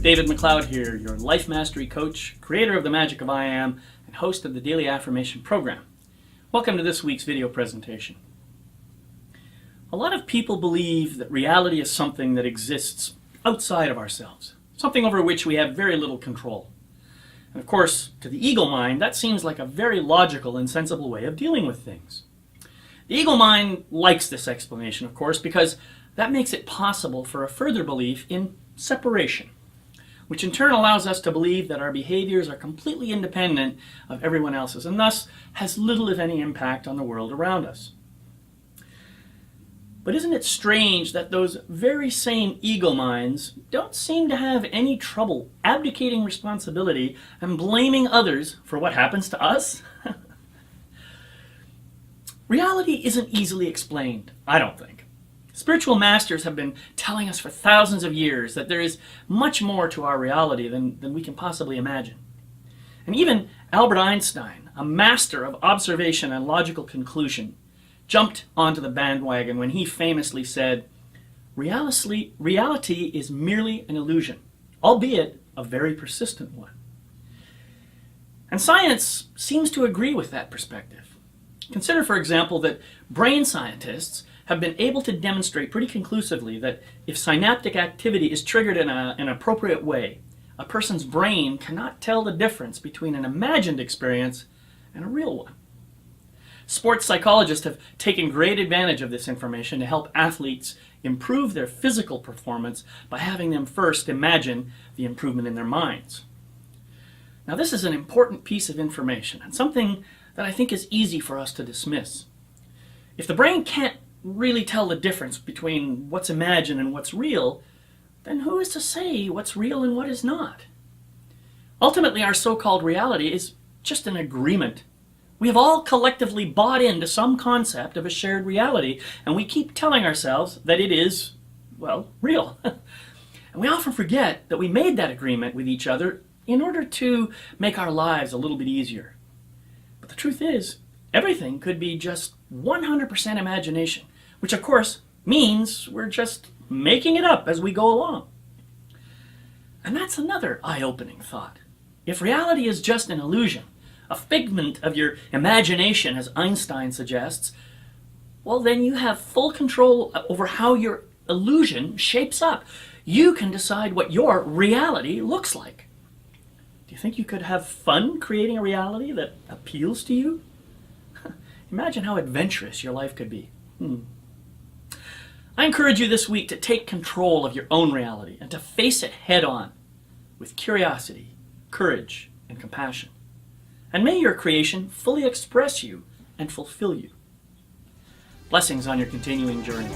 David McLeod here, your life mastery coach, creator of the Magic of I Am, and host of the Daily Affirmation program. Welcome to this week's video presentation. A lot of people believe that reality is something that exists outside of ourselves, something over which we have very little control. And of course, to the ego mind, that seems like a very logical and sensible way of dealing with things. The ego mind likes this explanation, of course, because that makes it possible for a further belief in separation, which in turn allows us to believe that our behaviors are completely independent of everyone else's and thus has little if any impact on the world around us. But isn't it strange that those very same ego minds don't seem to have any trouble abdicating responsibility and blaming others for what happens to us? Reality isn't easily explained, I don't think. Spiritual masters have been telling us for thousands of years that there is much more to our reality than we can possibly imagine. And even Albert Einstein, a master of observation and logical conclusion, jumped onto the bandwagon when he famously said, reality is merely an illusion, albeit a very persistent one. And science seems to agree with that perspective. Consider, for example, that brain scientists have been able to demonstrate pretty conclusively that if synaptic activity is triggered in an appropriate way, a person's brain cannot tell the difference between an imagined experience and a real one. Sports psychologists have taken great advantage of this information to help athletes improve their physical performance by having them first imagine the improvement in their minds. Now, this is an important piece of information and something that I think is easy for us to dismiss. If the brain can't really tell the difference between what's imagined and what's real, then who is to say what's real and what is not? Ultimately, our so-called reality is just an agreement. We have all collectively bought into some concept of a shared reality, and we keep telling ourselves that it is, well, real. And we often forget that we made that agreement with each other in order to make our lives a little bit easier. But the truth is, everything could be just 100% imagination, which of course means we're just making it up as we go along. And that's another eye-opening thought. If reality is just an illusion, a figment of your imagination, as Einstein suggests, well, then you have full control over how your illusion shapes up. You can decide what your reality looks like. Do you think you could have fun creating a reality that appeals to you? Imagine how adventurous your life could be. I encourage you this week to take control of your own reality and to face it head on with curiosity, courage, and compassion. And may your creation fully express you and fulfill you. Blessings on your continuing journey.